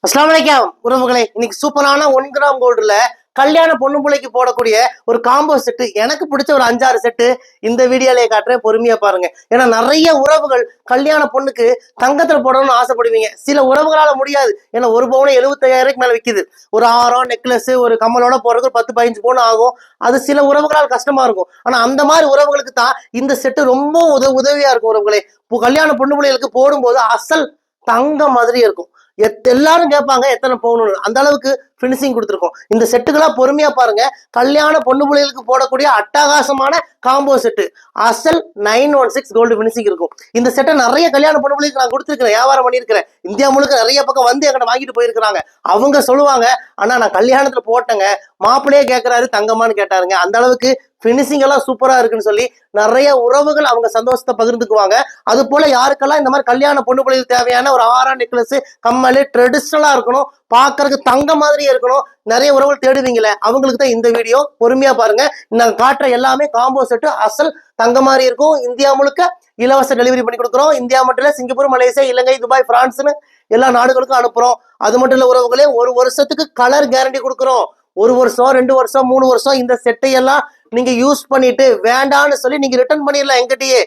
அஸ்ஸலாமு அலைக்கும் உறவுகளே, இன்னைக்கு சூப்பரான 1 கிராம் கோல்டுல கல்யாண பொண்ணு பிள்ளைக்கு போடக்கூடிய ஒரு காம்போ செட்டு, எனக்கு பிடிச்ச ஒரு 5-6 செட்டு இந்த வீடியோலயே காட்டுறேன். பொறுமையா பாருங்க. ஏன்னா நிறைய உறவுகள் கல்யாண பொண்ணுக்கு தங்கத்துல போடணும்னு ஆசைப்படுவீங்க. சில உறவுகளால முடியாது. ஏன்னா ஒரு பவுன் 75,000 மேல விற்கிது. ஒரு ஆரம் நெக்லஸ் ஒரு கம்மலோட போறதுக்கு 10-15 பவுன் ஆகும். அது சில உறவுகளால் கஷ்டமா இருக்கும். ஆனா அந்த மாதிரி உறவுகளுக்கு தான் இந்த செட்டு ரொம்ப உதவியா இருக்கும் உறவுகளே. கல்யாண பொண்ணு பிள்ளைகளுக்கு போடும்போது அசல் தங்க மாதிரி இருக்கும். எல்லாரும் கேட்பாங்க எத்தனை பவுன், அந்த அளவுக்கு பினிஷிங் கொடுத்துருக்கோம். இந்த செட்டுகளா பொறுமையா பாருங்க. கல்யாண பொண்ணு பிள்ளைகளுக்கு போடக்கூடிய அட்டகாசமான காம்போ செட்டு. அசல் 916 கோல்டு பினிஷிங் இருக்கும். இந்த செட்டை நிறைய கல்யாண பொண்ணு பிள்ளைகளுக்கு நான் கொடுத்துருக்கிறேன், வியாபாரம் பண்ணியிருக்கிறேன். இந்தியா முழுக்க நிறைய பக்கம் வந்து என்கிட்ட வாங்கிட்டு போயிருக்கிறாங்க. அவங்க சொல்லுவாங்க, ஆனா நான் கல்யாணத்துல போட்டேங்க, மாப்பிள்ளையே கேட்கறாரு தங்கமான்னு கேட்டாருங்க. அந்த அளவுக்கு பினிஷிங் எல்லாம் சூப்பரா இருக்குன்னு சொல்லி நிறைய உறவுகள் அவங்க சந்தோஷத்தை பகிர்ந்துக்குவாங்க. அது போல யாருக்கெல்லாம் இந்த மாதிரி கல்யாண பொண்ணு பிள்ளைகளுக்கு தேவையான ஒரு ஆரம் நெக்லஸ் கம்மல் ட்ரெடிஷனலா இருக்கணும், பாக்குறதுக்கு தங்க மாதிரியே இருக்கணும், நிறைய உறவுகள் தேடுவீங்களே, அவங்களுக்கு தான் இந்த வீடியோ. பொறுமையா பாருங்க. நாங்க காட்டுற எல்லாமே காம்போ செட்டு அசல் தங்க மாதிரி இருக்கும். இந்தியா முழுக்க இலவச டெலிவரி பண்ணி கொடுக்குறோம். இந்தியா மட்டும் இல்ல, சிங்கப்பூர், மலேசியா, இலங்கை, துபாய், பிரான்ஸ்னு எல்லா நாடுகளுக்கும் அனுப்புறோம். அது மட்டும் இல்ல உறவுகளே, 1 வருஷத்துக்கு கலர் கேரண்டி கொடுக்குறோம். 1 வருஷம் 2 வருஷம் 3 வருஷம் இந்த செட்டை எல்லாம் நீங்க யூஸ் பண்ணிட்டு வேண்டான்னு சொல்லி நீங்க ரிட்டர்ன் பண்ணிடலாம். எங்கிட்டயே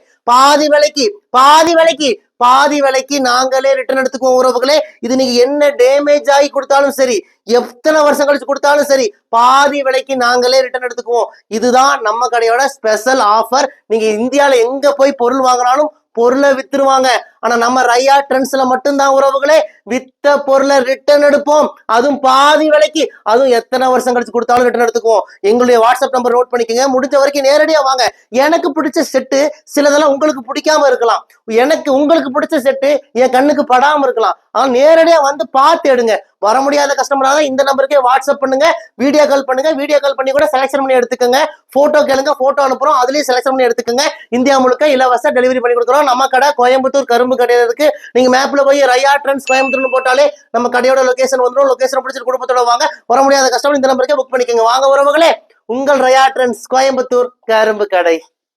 பாதி விலைக்கு நாங்களே ரிட்டர்ன் எடுத்துக்குவோம் உறவுகளே. இது நீங்க என்ன டேமேஜ் ஆகி கொடுத்தாலும் சரி, எத்தனை வருஷம் கழிச்சு கொடுத்தாலும் சரி, பாதி விலைக்கு நாங்களே ரிட்டர்ன் எடுத்துக்குவோம். இதுதான் நம்ம கடையோட ஸ்பெஷல் ஆஃபர். நீங்க இந்தியால எங்க போய் பொருள் வாங்கினாலும் பொருளை வித்துருவாங்க. ஆனா நம்ம ரையா ட்ரெண்ட்ஸ்ல மட்டும்தான் உறவுகளே வித்த பொருளை ரிட்டர்ன் எடுப்போம். அதுவும் பாதி விலைக்கு, அதுவும் எத்தனை வருஷம் கழிச்சு கொடுத்தாலும் ரிட்டர்ன் எடுத்துக்குவோம். எங்களுடைய வாட்ஸ்அப் நம்பர் நோட் பண்ணிக்கோங்க. முடிஞ்ச வரைக்கும் நேரடியா வாங்க. எனக்கு பிடிச்ச செட்டு சிலதெல்லாம் உங்களுக்கு பிடிக்காம இருக்கலாம். உங்களுக்கு பிடிச்ச செட்டு என் கண்ணுக்கு படாம இருக்கலாம். ஆனா நேரடியா வந்து பார்த்து எடுங்க. வர முடியாத கஸ்டமராக இந்த நம்பருக்கே வாட்ஸ்அப் பண்ணுங்க, வீடியோ கால் பண்ணுங்க. வீடியோ கால் பண்ணி கூட செலக்ஷன் பண்ணி எடுத்துக்கோங்க. போட்டோ கேளுங்க, போட்டோ அனுப்புறோம், அதுலயும் செலக்ஷன் பண்ணி எடுத்துக்கோங்க. இந்தியா முழுக்க இலவச டெலிவரி பண்ணி கொடுக்குறோம். நம்ம கடை கோயம்புத்தூர் கரும்பு கடையில இருக்கு. நீங்க மேப்ல போய் ரையா ட்ரெண்ட்ஸ் கோயம்புத்தூர்னு போட்டாலே நம்ம கடையோட லொகேஷன் வந்துடும். லொகேஷன் பிடிச்சிட்டு குடும்பத்தோட வாங்க. வர முடியாத கஸ்டமர் இந்த நம்பருக்கே புக் பண்ணிக்கோங்க. வாங்க உறவுகளே, உங்கள் ரையா ட்ரெண்ட்ஸ் கோயம்புத்தூர் கரும்பு கடை.